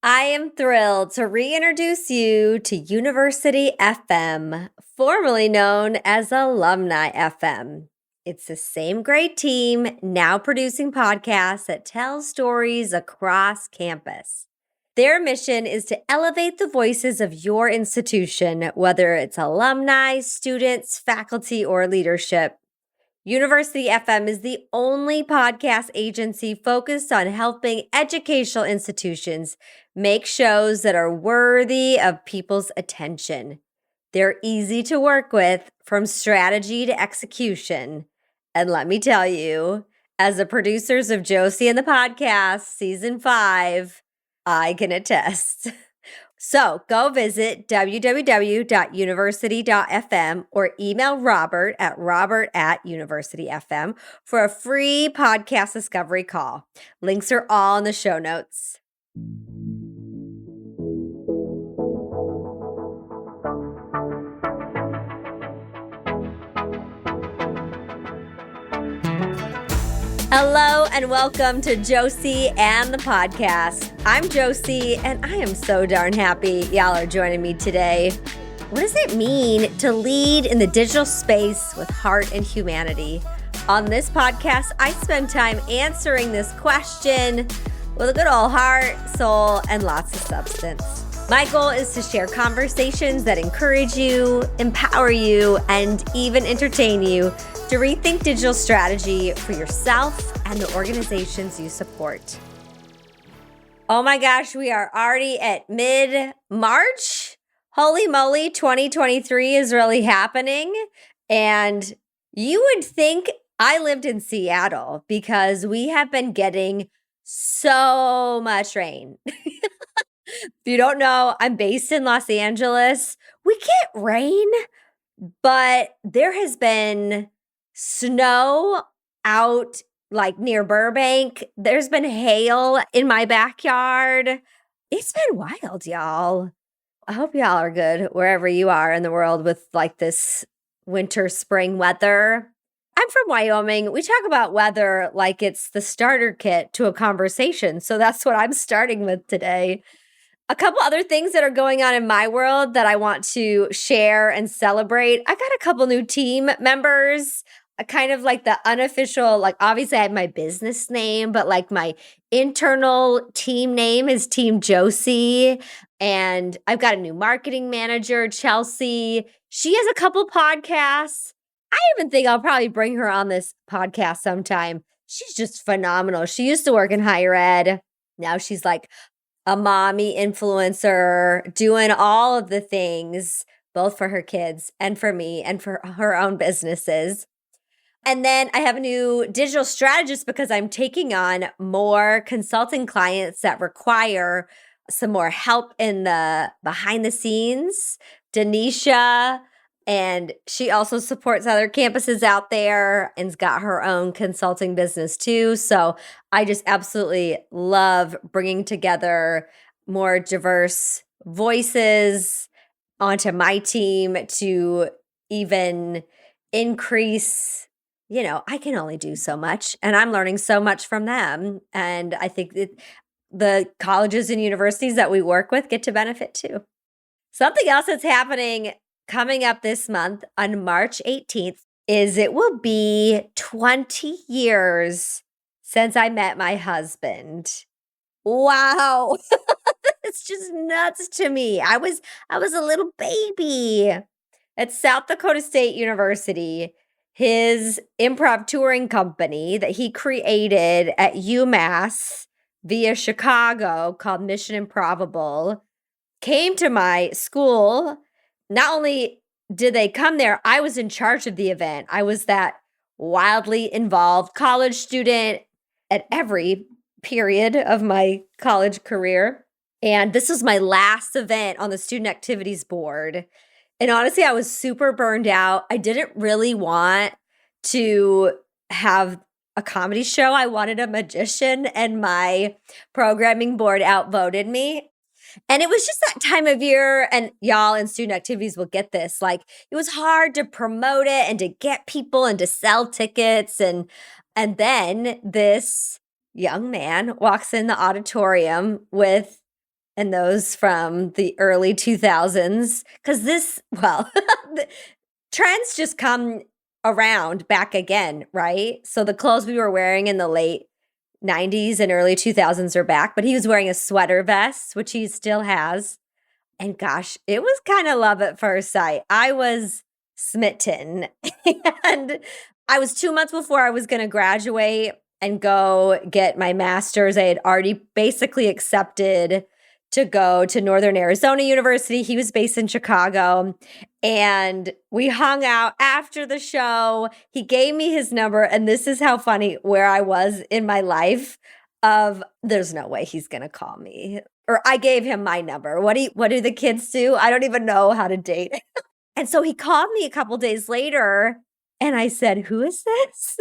I am thrilled to reintroduce you to University FM, formerly known as Alumni FM. It's the same great team now producing podcasts that tell stories across campus. Their mission is to elevate the voices of your institution, whether it's alumni, students, faculty, or leadership. University FM is the only podcast agency focused on helping educational institutions make shows that are worthy of people's attention. They're easy to work with from strategy to execution. And let me tell you, as the producers of Josie and the Podcast, Season 5, I can attest. So go visit www.university.fm or email Robert at robert@universityfm for a free podcast discovery call. Links are all in the show notes. Hello and welcome to Josie and the Podcast. I'm Josie and I am so darn happy y'all are joining me today. What does it mean to lead in the digital space with heart and humanity? On this podcast, I spend time answering this question with a good old heart, soul, and lots of substance. My goal is to share conversations that encourage you, empower you, and even entertain you to rethink digital strategy for yourself and the organizations you support. Oh my gosh, we are already at mid-March. Holy moly, 2023 is really happening. And you would think I lived in Seattle because we have been getting so much rain. If you don't know, I'm based in Los Angeles. We get rain, but there has been snow out like near Burbank. There's been hail in my backyard. It's been wild, y'all. I hope y'all are good wherever you are in the world with like this winter, spring weather. I'm from Wyoming. We talk about weather like it's the starter kit to a conversation. So that's what I'm starting with today. A couple other things that are going on in my world that I want to share and celebrate. I got a couple new team members, kind of like the unofficial, like obviously I have my business name, but like my internal team name is Team Josie. And I've got a new marketing manager, Chelsea. She has a couple podcasts. I even think I'll probably bring her on this podcast sometime. She's just phenomenal. She used to work in higher ed. Now she's like a mommy influencer, doing all of the things, both for her kids and for me and for her own businesses. And then I have a new digital strategist because I'm taking on more consulting clients that require some more help in the behind the scenes. Denisha, and she also supports other campuses out there and's got her own consulting business too. So I just absolutely love bringing together more diverse voices onto my team to even increase, I can only do so much and I'm learning so much from them. And I think that the colleges and universities that we work with get to benefit too. Something else that's happening coming up this month on March 18th is it will be 20 years since I met my husband. Wow. It's just nuts to me. I was a little baby at South Dakota State University. His improv touring company that he created at UMass via Chicago called Mission Improbable came to my school. Not only did they come there, I was in charge of the event. I was that wildly involved college student at every period of my college career. And this was my last event on the student activities board. And honestly, I was super burned out. I didn't really want to have a comedy show. I wanted a magician, and my programming board outvoted me. And it was just that time of year, and y'all in student activities will get this. Like, it was hard to promote it and to get people and to sell tickets. And then this young man walks in the auditorium with and those from the early 2000s. Because the trends just come around back again, right? So the clothes we were wearing in the late 90s and early 2000s are back, but he was wearing a sweater vest, which he still has. And gosh, it was kind of love at first sight. I was smitten. And I was 2 months before I was going to graduate and go get my master's. I had already basically accepted to go to Northern Arizona University. He was based in Chicago. And we hung out after the show. He gave me his number. And this is how funny where I was in my life of there's no way he's going to call me. Or I gave him my number. What do the kids do? I don't even know how to date. And so he called me a couple days later and I said, "Who is this?"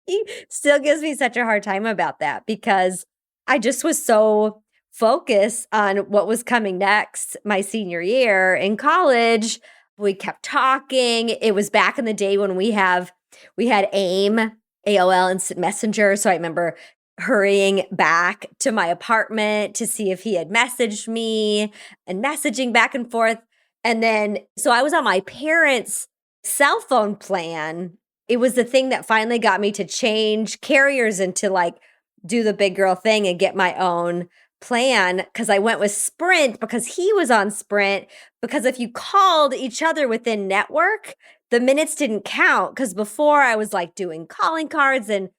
He still gives me such a hard time about that because I just was so focused on what was coming next my senior year in college. We kept talking. It was back in the day when we had AIM, AOL Instant Messenger. So I remember hurrying back to my apartment to see if he had messaged me and messaging back and forth. And then, so I was on my parents' cell phone plan. It was the thing that finally got me to change carriers and to like do the big girl thing and get my own plan because I went with Sprint because he was on Sprint. Because if you called each other within network, the minutes didn't count. Because before I was like doing calling cards and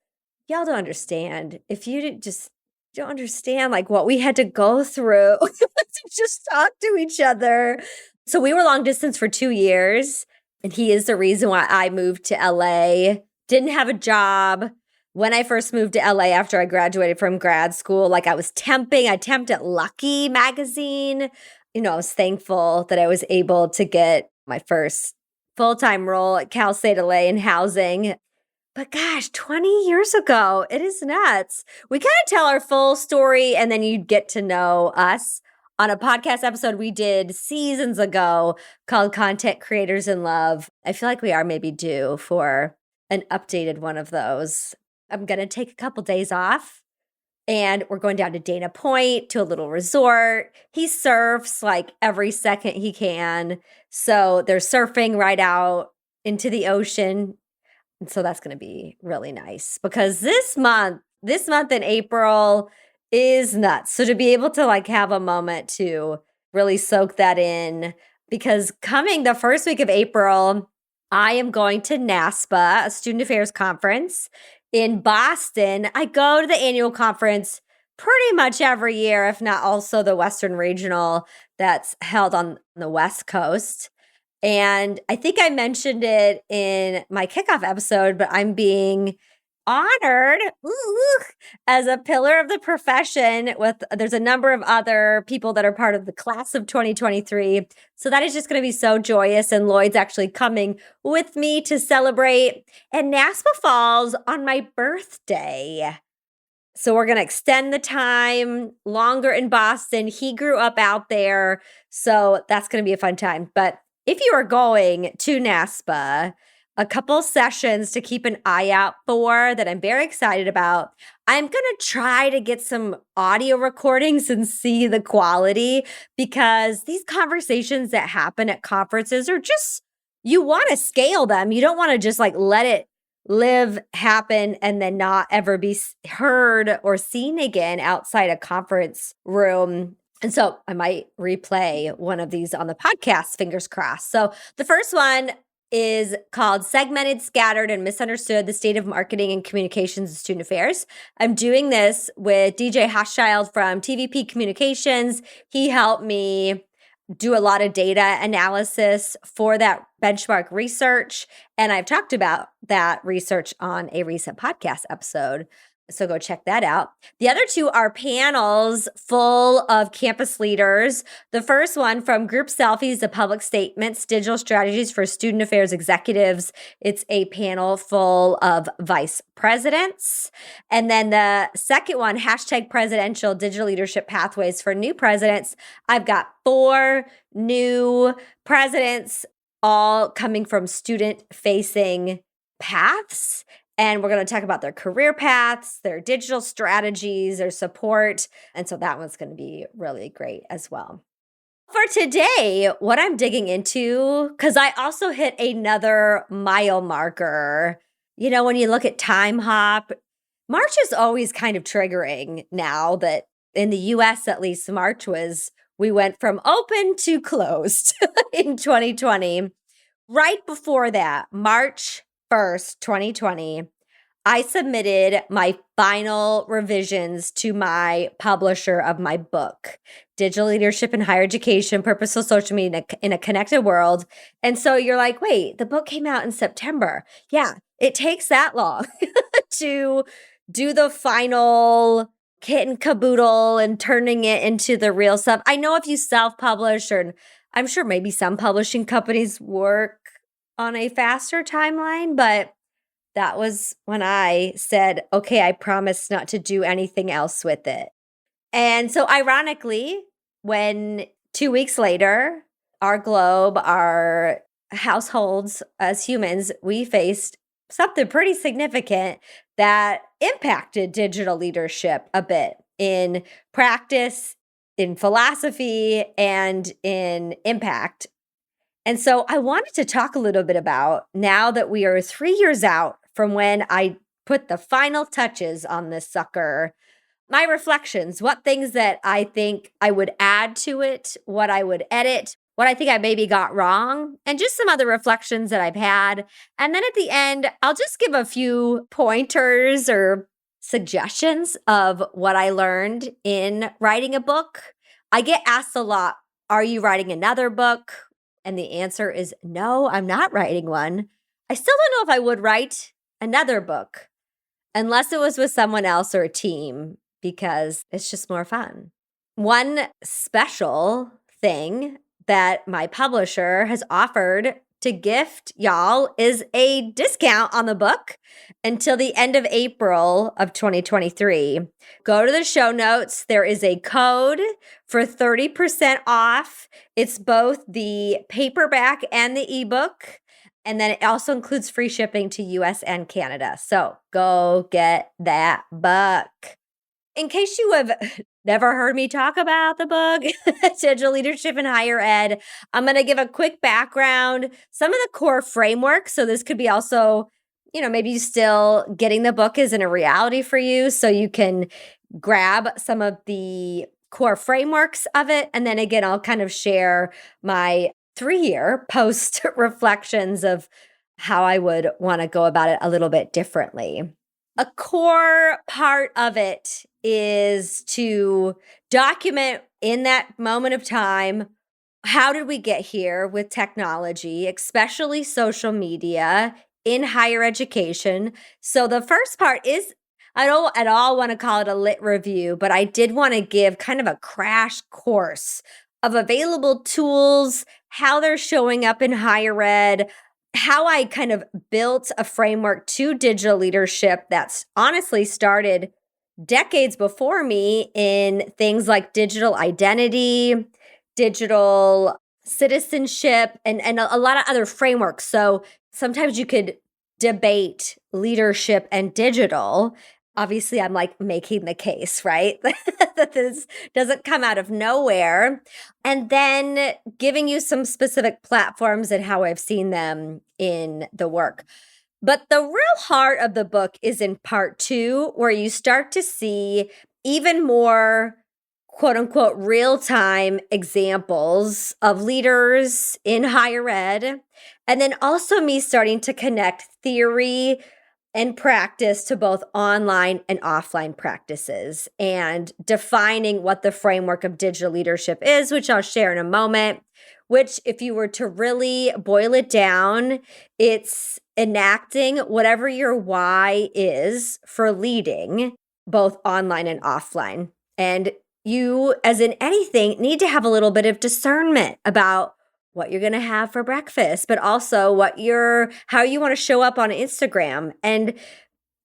y'all don't understand. If you just don't understand like what we had to go through to just talk to each other. So we were long distance for 2 years. And he is the reason why I moved to LA. Didn't have a job. When I first moved to LA after I graduated from grad school, like I was temping. I temped at Lucky magazine. I was thankful that I was able to get my first full-time role at Cal State LA in housing. But gosh, 20 years ago, it is nuts. We kind of tell our full story and then you get to know us on a podcast episode we did seasons ago called Content Creators in Love. I feel like we are maybe due for an updated one of those. I'm going to take a couple days off and we're going down to Dana Point to a little resort. He surfs like every second he can. So they're surfing right out into the ocean. And so that's going to be really nice because this month in April is nuts. So to be able to like have a moment to really soak that in, because coming the first week of April, I am going to NASPA, a student affairs conference in Boston. I go to the annual conference pretty much every year, if not also the Western Regional that's held on the West Coast. And I think I mentioned it in my kickoff episode, but I'm being honored as a pillar of the profession there's a number of other people that are part of the class of 2023. So that is just going to be so joyous. And Lloyd's actually coming with me to celebrate. And NASPA falls on my birthday. So we're going to extend the time longer in Boston. He grew up out there. So that's going to be a fun time. But if you are going to NASPA, a couple sessions to keep an eye out for that I'm very excited about. I'm going to try to get some audio recordings and see the quality because these conversations that happen at conferences are just, you want to scale them. You don't want to just like let it live, happen, and then not ever be heard or seen again outside a conference room. And so I might replay one of these on the podcast, fingers crossed. So the first one is called Segmented, Scattered, and Misunderstood, the State of Marketing and Communications in Student Affairs. I'm doing this with DJ Hochschild from TVP Communications. He helped me do a lot of data analysis for that benchmark research. And I've talked about that research on a recent podcast episode. So go check that out. The other two are panels full of campus leaders. The first one from Group Selfies to Public Statements, Digital Strategies for Student Affairs Executives. It's a panel full of vice presidents. And then the second one, hashtag Presidential Digital Leadership Pathways for New Presidents. I've got 4 new presidents, all coming from student-facing paths. And we're going to talk about their career paths, their digital strategies, their support. And so that one's going to be really great as well. For today, what I'm digging into, because I also hit another mile marker. When you look at Time Hop, March is always kind of triggering now that in the US, at least, we went from open to closed in 2020. Right before that, March 1st, 2020, I submitted my final revisions to my publisher of my book, Digital Leadership in Higher Education, Purposeful Social Media in a Connected World. And so you're like, wait, the book came out in September. Yeah, it takes that long to do the final kit and caboodle and turning it into the real stuff. I know if you self-publish, or I'm sure maybe some publishing companies work on a faster timeline, but that was when I said, okay, I promise not to do anything else with it. And so ironically, when 2 weeks later, our globe, our households as humans, we faced something pretty significant that impacted digital leadership a bit in practice, in philosophy, and in impact. And so I wanted to talk a little bit about, now that we are 3 years out from when I put the final touches on this sucker, my reflections, what things that I think I would add to it, what I would edit, what I think I maybe got wrong, and just some other reflections that I've had. And then at the end, I'll just give a few pointers or suggestions of what I learned in writing a book. I get asked a lot, are you writing another book? And the answer is no, I'm not writing one. I still don't know if I would write another book unless it was with someone else or a team, because it's just more fun. One special thing that my publisher has offered to gift y'all is a discount on the book until the end of April of 2023. Go to the show notes. There is a code for 30% off. It's both the paperback and the ebook. And then it also includes free shipping to US and Canada. So go get that book. In case you have never heard me talk about the book, Digital Leadership in Higher Ed, I'm going to give a quick background, some of the core frameworks. So this could be also, maybe still getting the book isn't a reality for you. So you can grab some of the core frameworks of it. And then again, I'll kind of share my 3-year post reflections of how I would want to go about it a little bit differently. A core part of it is to document in that moment of time, how did we get here with technology, especially social media in higher education? So the first part is, I don't at all want to call it a lit review, but I did want to give kind of a crash course of available tools, how they're showing up in higher ed, how I kind of built a framework to digital leadership that's honestly started decades before me in things like digital identity, digital citizenship, and a lot of other frameworks. So sometimes you could debate leadership and digital. Obviously, I'm like making the case, right? That this doesn't come out of nowhere. And then giving you some specific platforms and how I've seen them in the work. But the real heart of the book is in part 2, where you start to see even more quote unquote real-time examples of leaders in higher ed. And then also me starting to connect theory and practice to both online and offline practices, and defining what the framework of digital leadership is, which I'll share in a moment, which if you were to really boil it down, it's enacting whatever your why is for leading both online and offline. And you, as in anything, need to have a little bit of discernment about what you're going to have for breakfast, but also how you want to show up on Instagram. And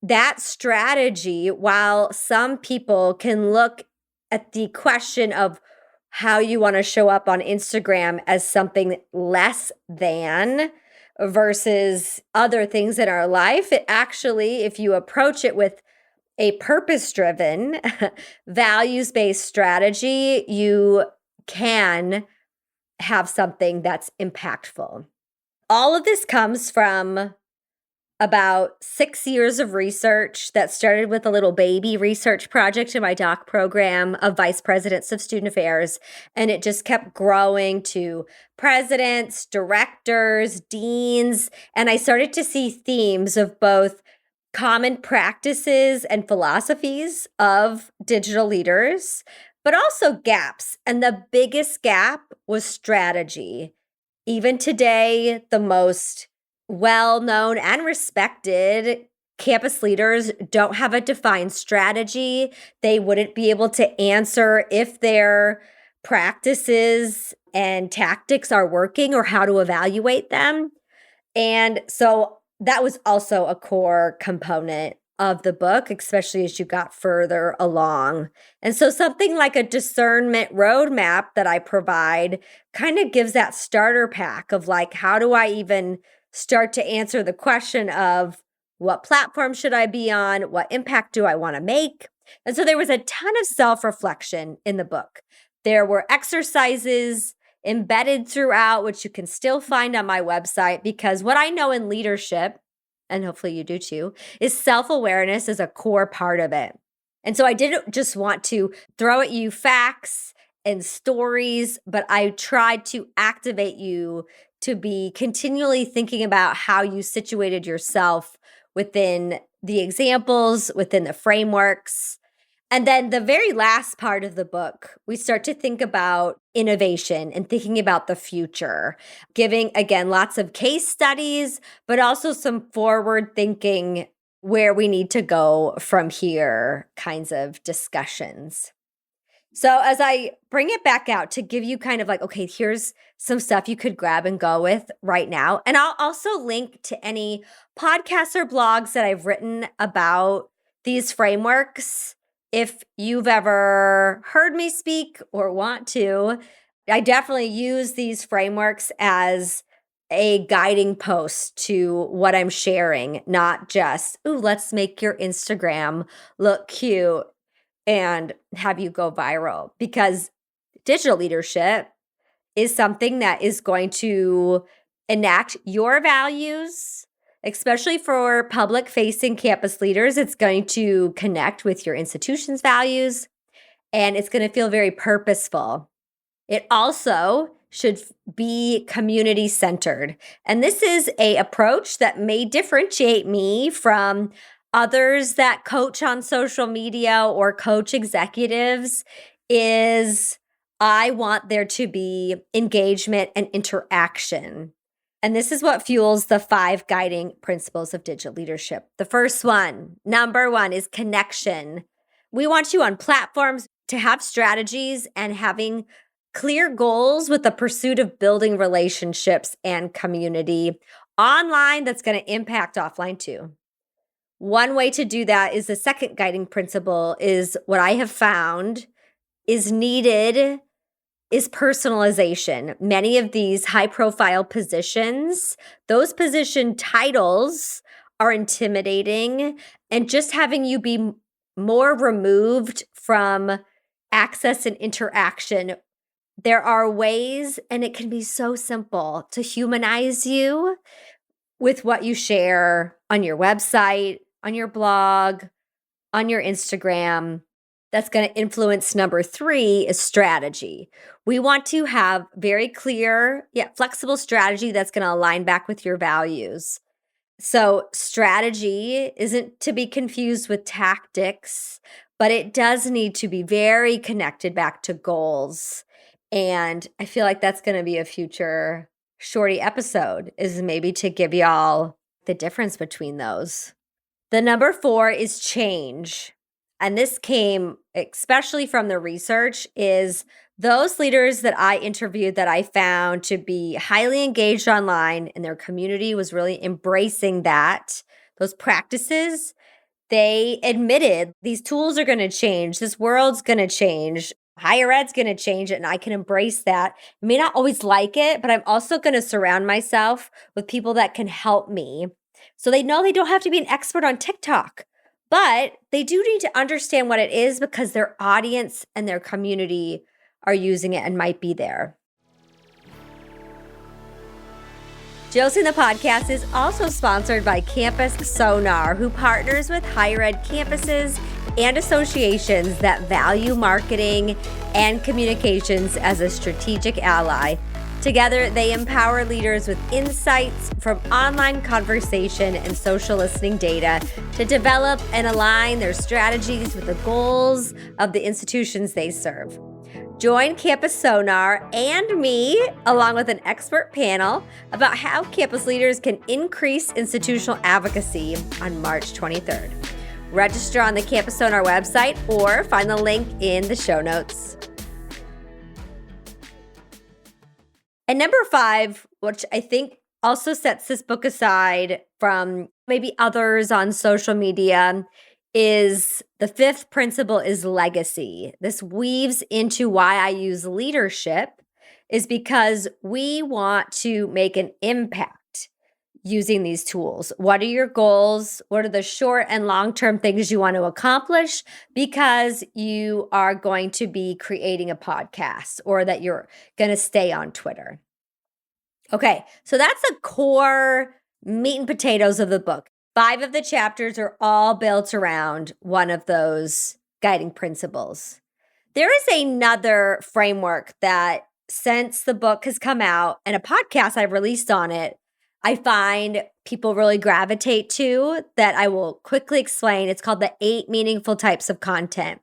that strategy, while some people can look at the question of how you want to show up on Instagram as something less than, versus other things in our life. It actually, if you approach it with a purpose-driven, values-based strategy, you can have something that's impactful. All of this comes from about 6 years of research that started with a little baby research project in my doc program of vice presidents of student affairs. And it just kept growing to presidents, directors, deans. And I started to see themes of both common practices and philosophies of digital leaders, but also gaps. And the biggest gap was strategy. Even today, the most well-known and respected campus leaders don't have a defined strategy. They wouldn't be able to answer if their practices and tactics are working or how to evaluate them. And so that was also a core component of the book, especially as you got further along. And so something like a discernment roadmap that I provide kind of gives that starter pack of like, how do I even start to answer the question of what platform should I be on? What impact do I want to make? And so there was a ton of self-reflection in the book. There were exercises embedded throughout, which you can still find on my website, because what I know in leadership, and hopefully you do too, is self-awareness is a core part of it. And so I didn't just want to throw at you facts and stories, but I tried to activate you to be continually thinking about how you situated yourself within the examples, within the frameworks. And then the very last part of the book, we start to think about innovation and thinking about the future, giving, again, lots of case studies, but also some forward thinking where we need to go from here kinds of discussions. So as I bring it back out to give you kind of like, okay, here's some stuff you could grab and go with right now. And I'll also link to any podcasts or blogs that I've written about these frameworks. If you've ever heard me speak or want to, I definitely use these frameworks as a guiding post to what I'm sharing, not just, ooh, let's make your Instagram look cute and have you go viral, because digital leadership is something that is going to enact your values, especially for public-facing campus leaders. It's going to connect with your institution's values, and it's going to feel very purposeful. It also should be community-centered. And this is an approach that may differentiate me from others that coach on social media or coach executives. Is I want there to be engagement and interaction. And this is what fuels the 5 guiding principles of digital leadership. The first one, number 1, is connection. We want you on platforms to have strategies and having clear goals with the pursuit of building relationships and community online that's going to impact offline too. One way to do that is the second guiding principle is what I have found is needed is personalization. Many of these high-profile positions, those position titles are intimidating, and just having you be more removed from access and interaction. There are ways, and it can be so simple, to humanize you with what you share on your website, on your blog, on your Instagram. That's going to influence number 3 is strategy. We want to have very clear yet flexible strategy that's going to align back with your values. So strategy isn't to be confused with tactics, but it does need to be very connected back to goals. And I feel like that's going to be a future shorty episode, is maybe to give y'all the difference between those. The number 4 is change. And this came especially from the research, is those leaders that I interviewed that I found to be highly engaged online and their community was really embracing that, those practices, they admitted these tools are going to change. This world's going to change. Higher ed's going to change it and I can embrace that. I may not always like it, but I'm also going to surround myself with people that can help me. So they know they don't have to be an expert on TikTok, but they do need to understand what it is because their audience and their community are using it and might be there. Josie and the podcast is also sponsored by Campus Sonar, who partners with higher ed campuses and associations that value marketing and communications as a strategic ally. Together, they empower leaders with insights from online conversation and social listening data to develop and align their strategies with the goals of the institutions they serve. Join Campus Sonar and me, along with an expert panel, about how campus leaders can increase institutional advocacy on March 23rd. Register on the Campus Sonar website or find the link in the show notes. And number 5, which I think also sets this book aside from maybe others on social media, is the 5th principle is legacy. This weaves into why I use leadership, is because we want to make an impact using these tools. What are your goals? What are the short and long-term things you want to accomplish? Because you are going to be creating a podcast or that you're going to stay on Twitter. Okay, so that's the core meat and potatoes of the book. 5 of the chapters are all built around one of those guiding principles. There is another framework that, since the book has come out and a podcast I've released on it, I find people really gravitate to, that I will quickly explain. It's called the 8 meaningful types of content.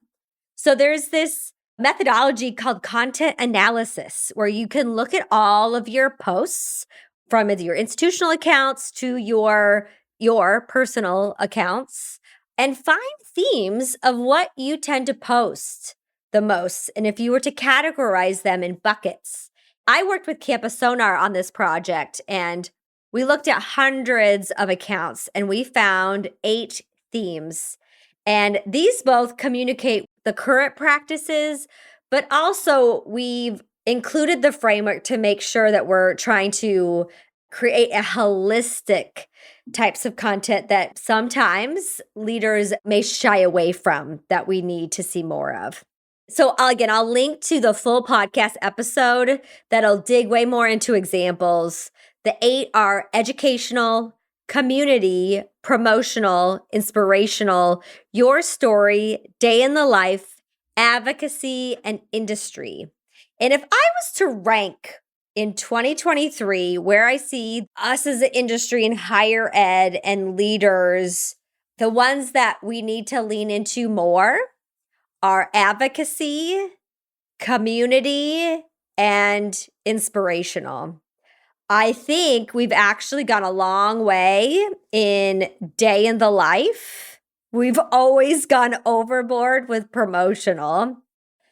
So there's this methodology called content analysis, where you can look at all of your posts from your institutional accounts to your personal accounts and find themes of what you tend to post the most. And if you were to categorize them in buckets, I worked with Campus Sonar on this project, and we looked at hundreds of accounts and we found 8 themes. And these both communicate the current practices, but also we've included the framework to make sure that we're trying to create a holistic types of content that sometimes leaders may shy away from, that we need to see more of. So I'll link to the full podcast episode that'll dig way more into examples. The 8 are educational, community, promotional, inspirational, your story, day in the life, advocacy, and industry. And if I was to rank in 2023 where I see us as an industry in higher ed and leaders, the ones that we need to lean into more are advocacy, community, and inspirational. I think we've actually gone a long way in day in the life. We've always gone overboard with promotional.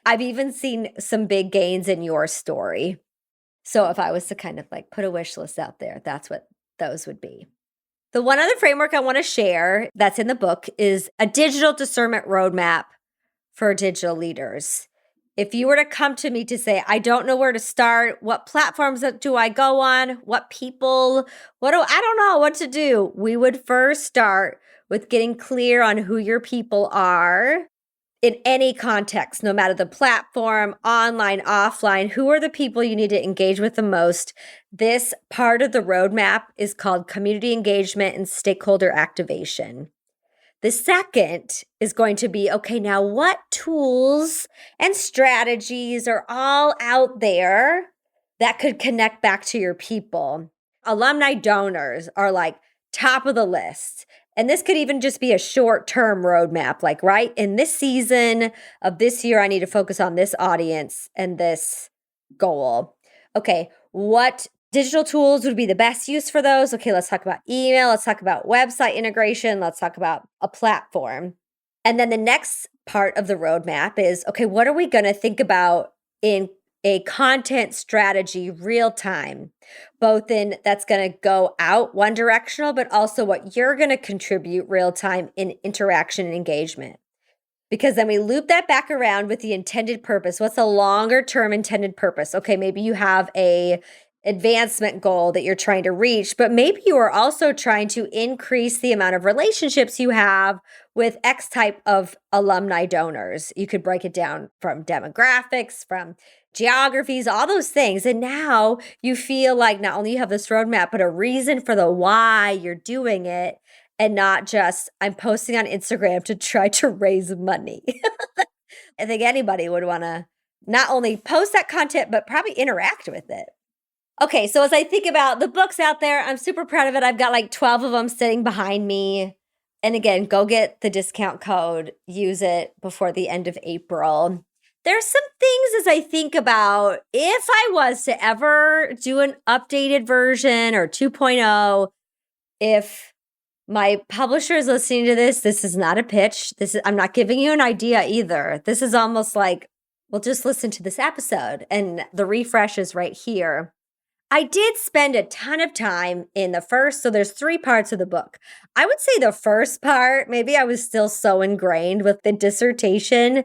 I've even seen some big gains in your story. So if I was to kind of put a wish list out there, that's what those would be. The one other framework I want to share that's in the book is a digital discernment roadmap for digital leaders. If you were to come to me to say, I don't know where to start, what platforms do I go on, what people, I don't know what to do. We would first start with getting clear on who your people are in any context, no matter the platform, online, offline. Who are the people you need to engage with the most? This part of the roadmap is called community engagement and stakeholder activation. The second is going to be, okay, now what tools and strategies are all out there that could connect back to your people? Alumni donors are top of the list. And this could even just be a short-term roadmap, right? In this season of this year, I need to focus on this audience and this goal. Okay, what digital tools would be the best use for those? Okay, let's talk about email. Let's talk about website integration. Let's talk about a platform. And then the next part of the roadmap is, okay, what are we going to think about in a content strategy real time, both in that's going to go out one directional, but also what you're going to contribute real time in interaction and engagement. Because then we loop that back around with the intended purpose. What's the longer term intended purpose? Okay, maybe you have a advancement goal that you're trying to reach, but maybe you are also trying to increase the amount of relationships you have with X type of alumni donors. You could break it down from demographics, from geographies, all those things. And now you feel like not only you have this roadmap, but a reason for the why you're doing it, and not just I'm posting on Instagram to try to raise money. I think anybody would want to not only post that content, but probably interact with it. Okay, so as I think about the books out there, I'm super proud of it. I've got like 12 of them sitting behind me. And again, go get the discount code, use it before the end of April. There's some things as I think about if I was to ever do an updated version or 2.0, if my publisher is listening to this is not a pitch. I'm not giving you an idea either. This is almost like, well, just listen to this episode and the refresh is right here. I did spend a ton of time in the first, so there's 3 parts of the book. I would say the first part, maybe I was still so ingrained with the dissertation,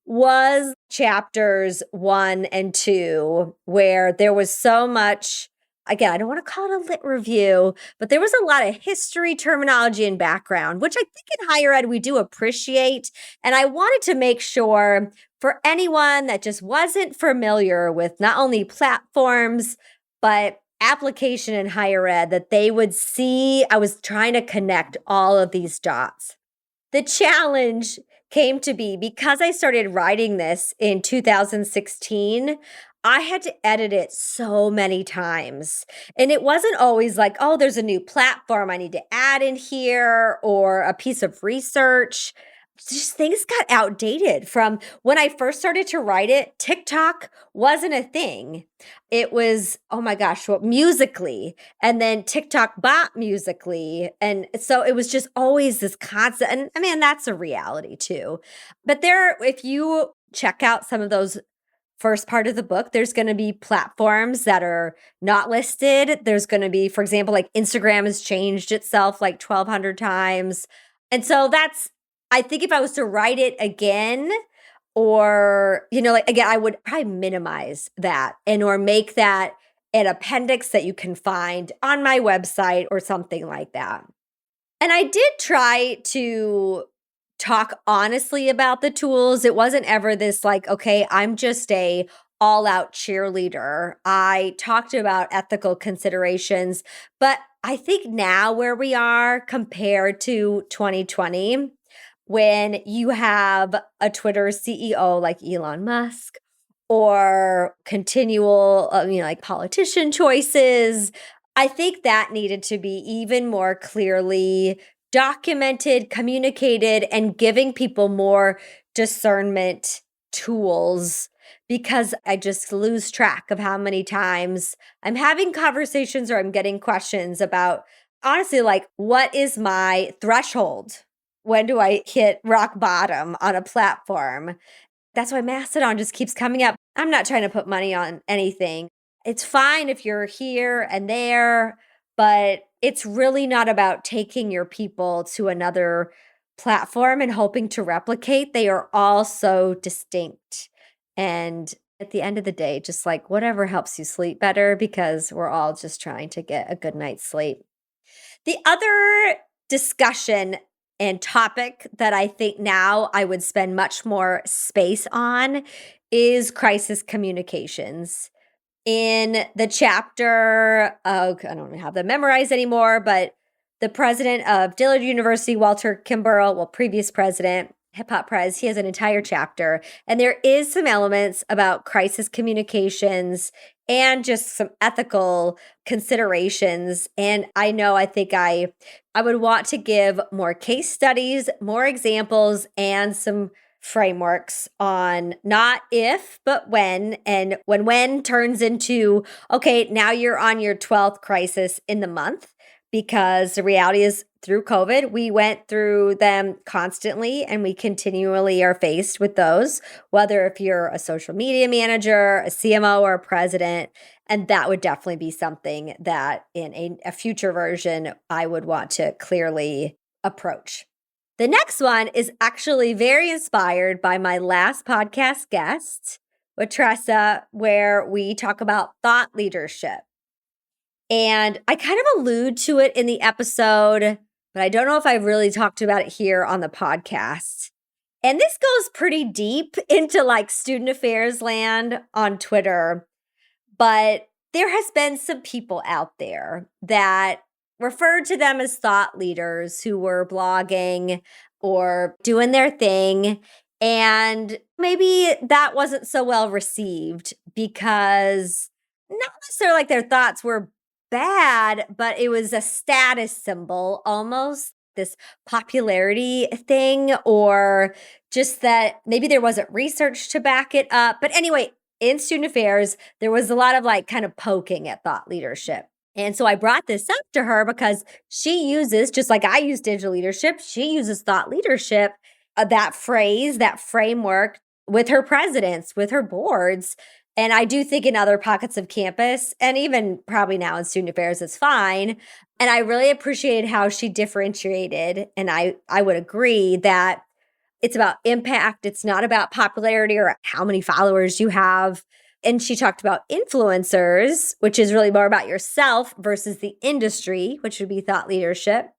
was chapters 1 and 2, where there was so much, again, I don't want to call it a lit review, but there was a lot of history, terminology, and background, which I think in higher ed we do appreciate. And I wanted to make sure for anyone that just wasn't familiar with not only platforms, but application in higher ed, that they would see I was trying to connect all of these dots. The challenge came to be because I started writing this in 2016, I had to edit it so many times. And it wasn't always like, oh, there's a new platform I need to add in here or a piece of research. Just things got outdated from when I first started to write it. TikTok wasn't a thing. It was, oh my gosh, well, Musically, and then TikTok bought Musically. And so it was just always this constant, and I mean, that's a reality too. But if you check out some of those first part of the book, there's going to be platforms that are not listed. There's going to be, for example, like Instagram has changed itself like 1,200 times. And so I think if I was to write it again, or, like again, I would probably minimize that or make that an appendix that you can find on my website or something like that. And I did try to talk honestly about the tools. It wasn't ever this like, okay, I'm just a all-out cheerleader. I talked about ethical considerations, but I think now where we are compared to 2020, when you have a Twitter CEO like Elon Musk or continual, like politician choices, I think that needed to be even more clearly documented, communicated, and giving people more discernment tools, because I just lose track of how many times I'm having conversations or I'm getting questions about, honestly, like, what is my threshold? When do I hit rock bottom on a platform? That's why Mastodon just keeps coming up. I'm not trying to put money on anything. It's fine if you're here and there, but it's really not about taking your people to another platform and hoping to replicate. They are all so distinct. And at the end of the day, just like whatever helps you sleep better, because we're all just trying to get a good night's sleep. The other discussion and topic that I think now I would spend much more space on is crisis communications. In the chapter, I don't have them memorized anymore, but the president of Dillard University, Walter Kimbrell, previous president, hip hop prez, he has an entire chapter. And there is some elements about crisis communications and just some ethical considerations. And I think I would want to give more case studies, more examples, and some frameworks on not if, but when, and when turns into, okay, now you're on your 12th crisis in the month, because the reality is through COVID, we went through them constantly and we continually are faced with those, whether if you're a social media manager, a CMO, or a president. And that would definitely be something that in a future version, I would want to clearly approach. The next one is actually very inspired by my last podcast guest with Tressa, where we talk about thought leadership. And I kind of allude to it in the episode, but I don't know if I've really talked about it here on the podcast. And this goes pretty deep into like student affairs land on Twitter. But there has been some people out there that referred to them as thought leaders who were blogging or doing their thing. And maybe that wasn't so well received because not necessarily like their thoughts were bad, but it was a status symbol almost, this popularity thing, or just that maybe there wasn't research to back it up. But anyway, in student affairs, there was a lot of like kind of poking at thought leadership. And so I brought this up to her because she uses, just like I use digital leadership, she uses thought leadership, that phrase, that framework with her presidents, with her boards. And I do think in other pockets of campus, and even probably now in student affairs, it's fine. And I really appreciated how she differentiated. And I would agree that it's about impact. It's not about popularity or how many followers you have. And she talked about influencers, which is really more about yourself versus the industry, which would be thought leadership.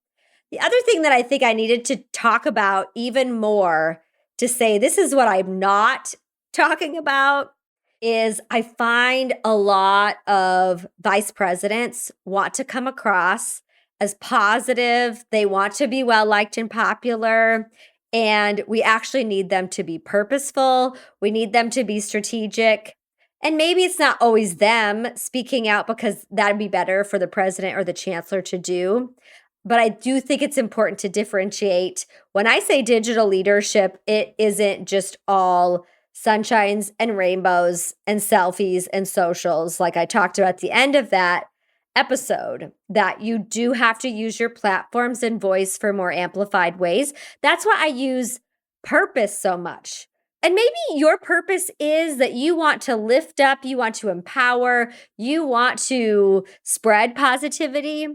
The other thing that I think I needed to talk about even more to say this is what I'm not talking about is I find a lot of vice presidents want to come across as positive. They want to be well-liked and popular. And we actually need them to be purposeful. We need them to be strategic. And maybe it's not always them speaking out because that'd be better for the president or the chancellor to do. But I do think it's important to differentiate. When I say digital leadership, it isn't just all sunshines and rainbows and selfies and socials, like I talked about at the end of that episode, that you do have to use your platforms and voice for more amplified ways. That's why I use purpose so much. And maybe your purpose is that you want to lift up, you want to empower, you want to spread positivity.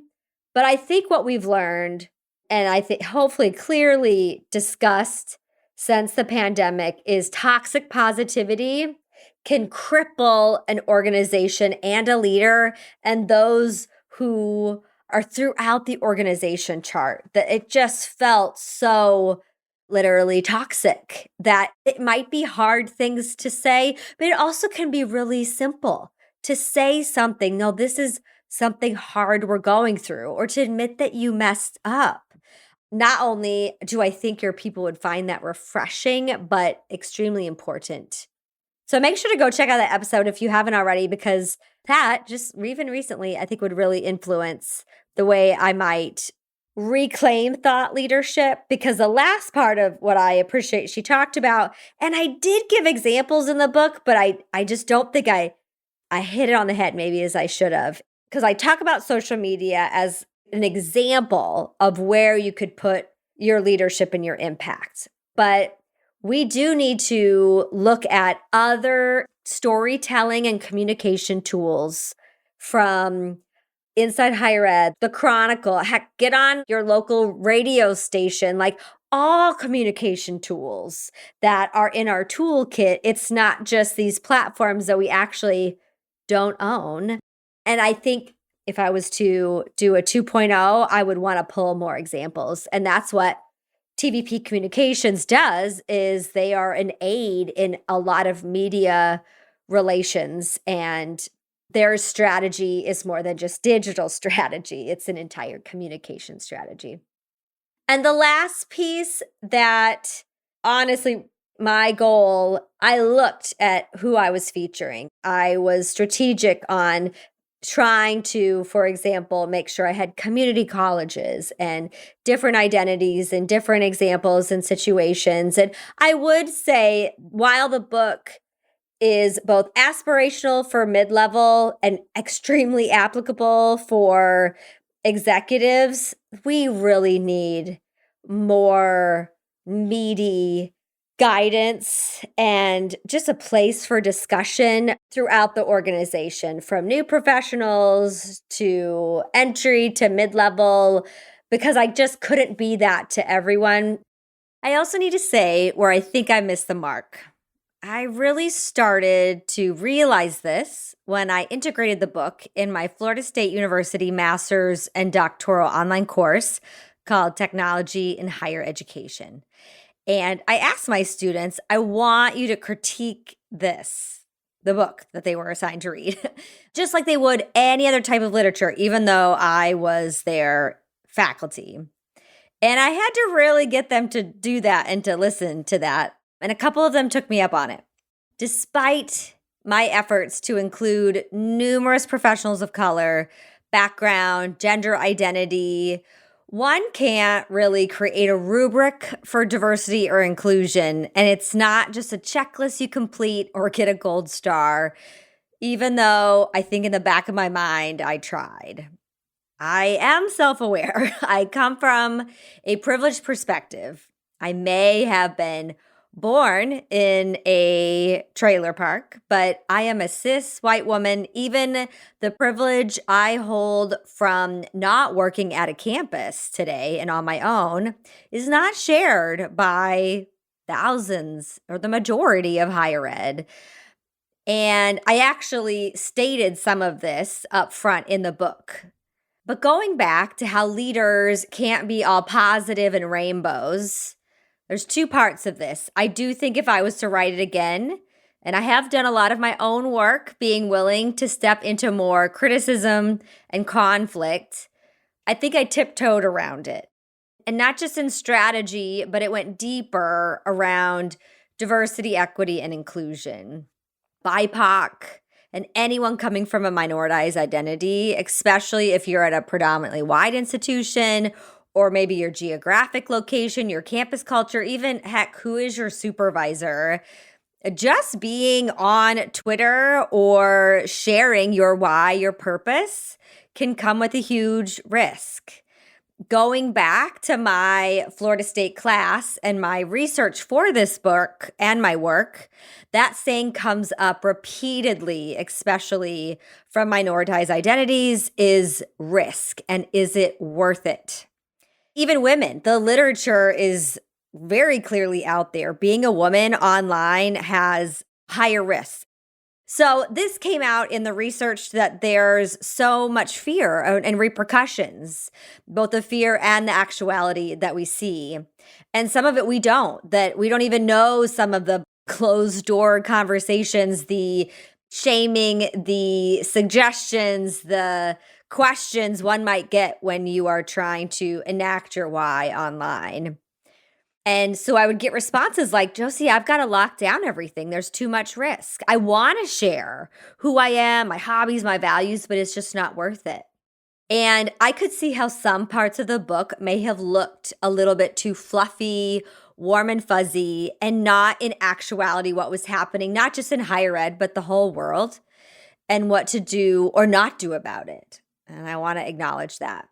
But I think what we've learned, and I think hopefully clearly discussed since the pandemic, is toxic positivity can cripple an organization and a leader and those who are throughout the organization chart. That it just felt so literally toxic that it might be hard things to say, but it also can be really simple to say something. No, this is something hard we're going through, or to admit that you messed up. Not only do I think your people would find that refreshing, but extremely important. So make sure to go check out that episode if you haven't already, because that just even recently, I think would really influence the way I might reclaim thought leadership. Because the last part of what I appreciate she talked about, and I did give examples in the book, but I just don't think I hit it on the head maybe as I should have. Because I talk about social media as an example of where you could put your leadership and your impact. But we do need to look at other storytelling and communication tools from inside higher ed, the Chronicle, heck, get on your local radio station, like all communication tools that are in our toolkit. It's not just these platforms that we actually don't own. And I think if I was to do a 2.0, I would want to pull more examples. And that's what TVP Communications does, is they are an aid in a lot of media relations, and their strategy is more than just digital strategy. It's an entire communication strategy. And the last piece that, honestly, my goal, I looked at who I was featuring. I was strategic on trying to, for example, make sure I had community colleges and different identities and different examples and situations. And I would say, while the book is both aspirational for mid-level and extremely applicable for executives, we really need more meaty guidance and just a place for discussion throughout the organization, from new professionals to entry to mid-level, because I just couldn't be that to everyone. I also need to say where I think I missed the mark. I really started to realize this when I integrated the book in my Florida State University master's and doctoral online course called Technology in Higher Education. And I asked my students, I want you to critique the book that they were assigned to read, just like they would any other type of literature, even though I was their faculty. And I had to really get them to do that and to listen to that. And a couple of them took me up on it. Despite my efforts to include numerous professionals of color, background, gender identity, one can't really create a rubric for diversity or inclusion. And it's not just a checklist you complete or get a gold star, even though I think in the back of my mind, I tried. I am self-aware. I come from a privileged perspective. I may have been born in a trailer park, but I am a cis white woman. Even the privilege I hold from not working at a campus today and on my own is not shared by thousands or the majority of higher ed. And I actually stated some of this up front in the book. But going back to how leaders can't be all positive and rainbows, there's two parts of this. I do think if I was to write it again, and I have done a lot of my own work, being willing to step into more criticism and conflict, I think I tiptoed around it. And not just in strategy, but it went deeper around diversity, equity, and inclusion. BIPOC, and anyone coming from a minoritized identity, especially if you're at a predominantly white institution, or maybe your geographic location, your campus culture, even heck, who is your supervisor? Just being on Twitter or sharing your why, your purpose can come with a huge risk. Going back to my Florida State class and my research for this book and my work, that saying comes up repeatedly, especially from minoritized identities, is risk, and is it worth it? Even women, the literature is very clearly out there. Being a woman online has higher risks. So this came out in the research that there's so much fear and repercussions, both the fear and the actuality that we see. And some of it we don't, that we don't even know some of the closed door conversations, the shaming, the suggestions, the questions one might get when you are trying to enact your why online. And so I would get responses like, Josie, I've got to lock down everything. There's too much risk. I want to share who I am, my hobbies, my values, but it's just not worth it. And I could see how some parts of the book may have looked a little bit too fluffy, warm and fuzzy, and not in actuality what was happening, not just in higher ed, but the whole world, and what to do or not do about it. And I want to acknowledge that.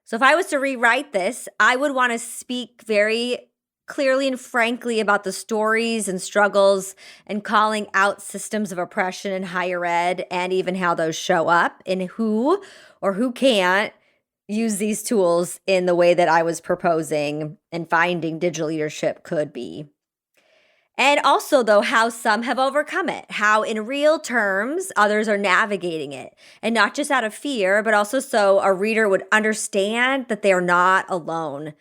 So if I was to rewrite this, I would want to speak very clearly and frankly about the stories and struggles and calling out systems of oppression in higher ed, and even how those show up and who or who can't use these tools in the way that I was proposing and finding digital leadership could be. And also, though, how some have overcome it, how in real terms others are navigating it, and not just out of fear, but also so a reader would understand that they are not alone.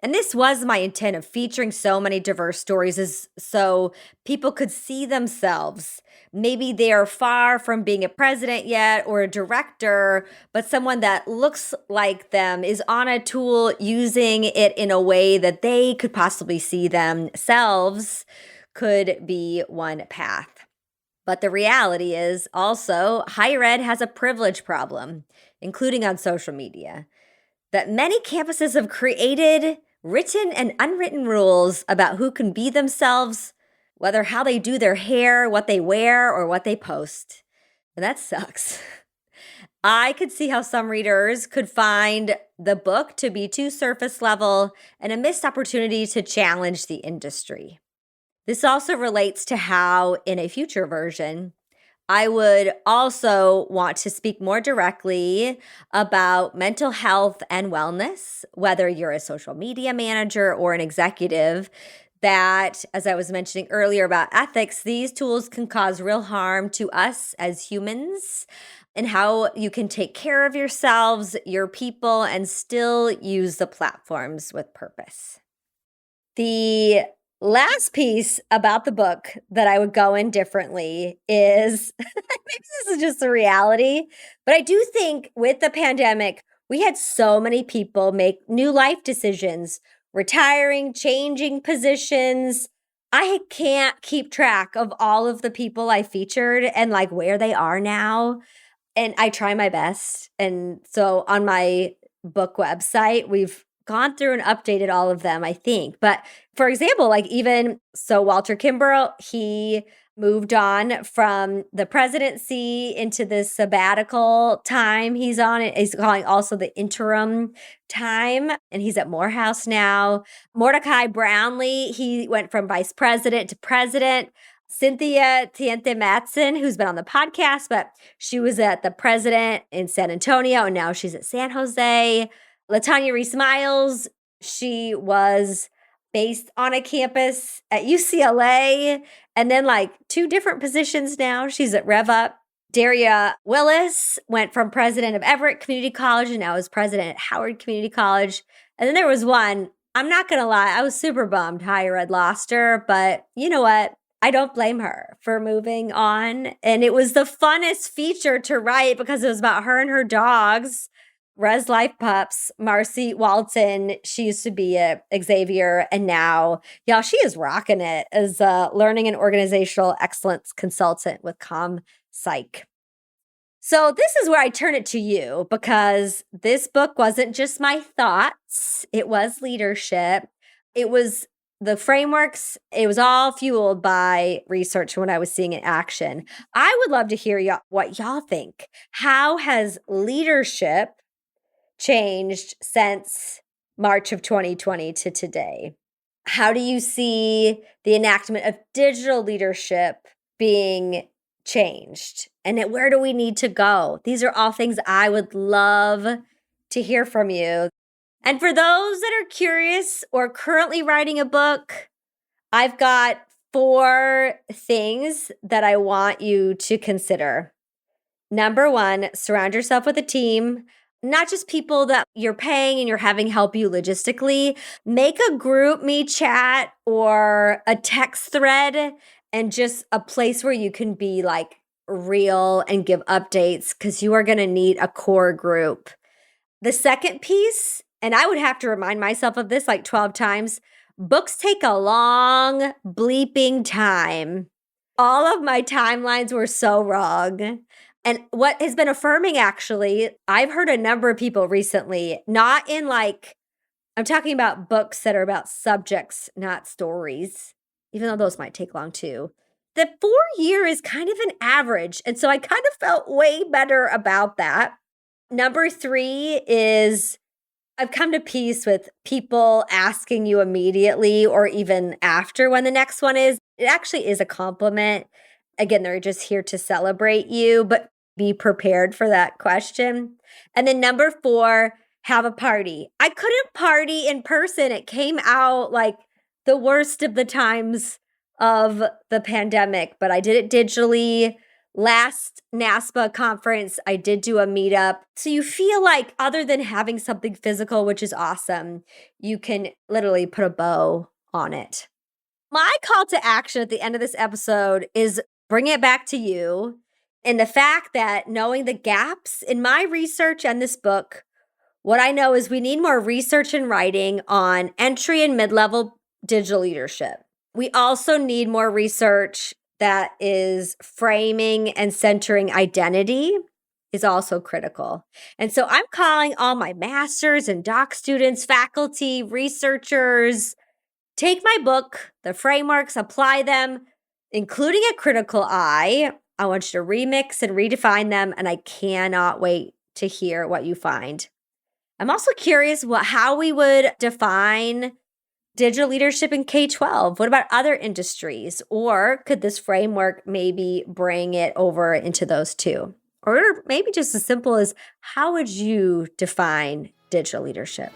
And this was my intent of featuring so many diverse stories, is so people could see themselves. Maybe they are far from being a president yet or a director, but someone that looks like them is on a tool using it in a way that they could possibly see themselves could be one path. But the reality is also higher ed has a privilege problem, including on social media, that many campuses have created written and unwritten rules about who can be themselves, whether how they do their hair, what they wear, or what they post. And that sucks. I could see how some readers could find the book to be too surface level and a missed opportunity to challenge the industry. This also relates to how, in a future version, I would also want to speak more directly about mental health and wellness, whether you're a social media manager or an executive. That, as I was mentioning earlier about ethics, these tools can cause real harm to us as humans, and how you can take care of yourselves, your people, and still use the platforms with purpose. The last piece about the book that I would go in differently is maybe this is just a reality, but I do think with the pandemic, we had so many people make new life decisions, retiring, changing positions. I can't keep track of all of the people I featured and like where they are now. And I try my best. And so on my book website, we've gone through and updated all of them, I think. But for example, like even so Walter Kimbrough, he moved on from the presidency into this sabbatical time he's on. He's calling also the interim time, and he's at Morehouse now. Mordecai Brownlee, he went from vice president to president. Cynthia Tiente Matson, who's been on the podcast, but she was at the president in San Antonio, and now she's at San Jose. LaTanya Reese Miles, she was based on a campus at UCLA, and then like 2 different positions now. She's at RevUp. Daria Willis went from president of Everett Community College and now is president at Howard Community College. And then there was one, I'm not going to lie, I was super bummed Higher Ed lost her, but you know what? I don't blame her for moving on. And it was the funnest feature to write because it was about her and her dogs. Res Life Pups, Marcy Walton, she used to be at Xavier, and now, y'all, she is rocking it as a learning and organizational excellence consultant with ComPsych. So this is where I turn it to you, because this book wasn't just my thoughts. It was leadership. It was the frameworks. It was all fueled by research when I was seeing it in action. I would love to hear what y'all think. How has leadership changed since March of 2020 to today? How do you see the enactment of digital leadership being changed? And where do we need to go? These are all things I would love to hear from you. And for those that are curious or currently writing a book, I've got 4 things that I want you to consider. Number 1, surround yourself with a team. Not just people that you're paying and you're having help you logistically. Make a group me chat or a text thread and just a place where you can be like real and give updates, because you are going to need a core group. The second piece, and I would have to remind myself of this like 12 times, books take a long bleeping time. All of my timelines were so wrong. And what has been affirming, actually, I've heard a number of people recently, not in like, I'm talking about books that are about subjects, not stories, even though those might take long too. The 4-year is kind of an average. And so I kind of felt way better about that. Number 3 is I've come to peace with people asking you immediately or even after when the next one is. It actually is a compliment. Again, they're just here to celebrate you, but be prepared for that question. And then number 4, have a party. I couldn't party in person. It came out like the worst of the times of the pandemic, but I did it digitally. Last NASPA conference, I did do a meetup. So you feel like other than having something physical, which is awesome, you can literally put a bow on it. My call to action at the end of this episode is bring it back to you. And the fact that knowing the gaps in my research and this book, what I know is we need more research and writing on entry and mid-level digital leadership. We also need more research that is framing and centering identity is also critical. And so I'm calling all my masters and doc students, faculty, researchers, take my book, the frameworks, apply them, including a critical eye. I want you to remix and redefine them, and I cannot wait to hear what you find. I'm also curious how we would define digital leadership in K-12? What about other industries? Or could this framework maybe bring it over into those two? Or maybe just as simple as, how would you define digital leadership?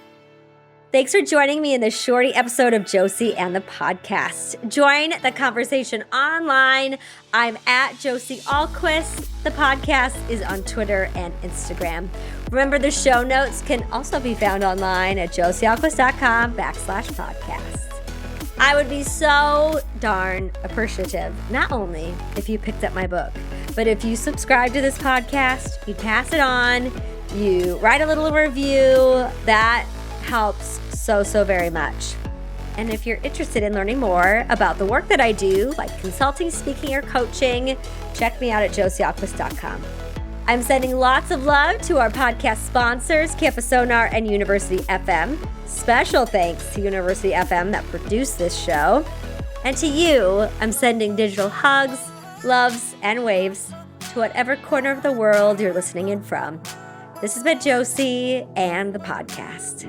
Thanks for joining me in this shorty episode of Josie and the podcast. Join the conversation online. I'm at Josie Ahlquist. The podcast is on Twitter and Instagram. Remember, the show notes can also be found online at josieahlquist.com/podcast. I would be so darn appreciative, not only if you picked up my book, but if you subscribe to this podcast, you pass it on, you write a little review. That helps so very much. And if you're interested in learning more about the work that I do, like consulting, speaking, or coaching, check me out at josieahlquist.com. I'm sending lots of love to our podcast sponsors, Campus Sonar and University FM. Special thanks to University FM that produced this show. And to you, I'm sending digital hugs, loves, and waves to whatever corner of the world you're listening in from. This has been Josie and the podcast.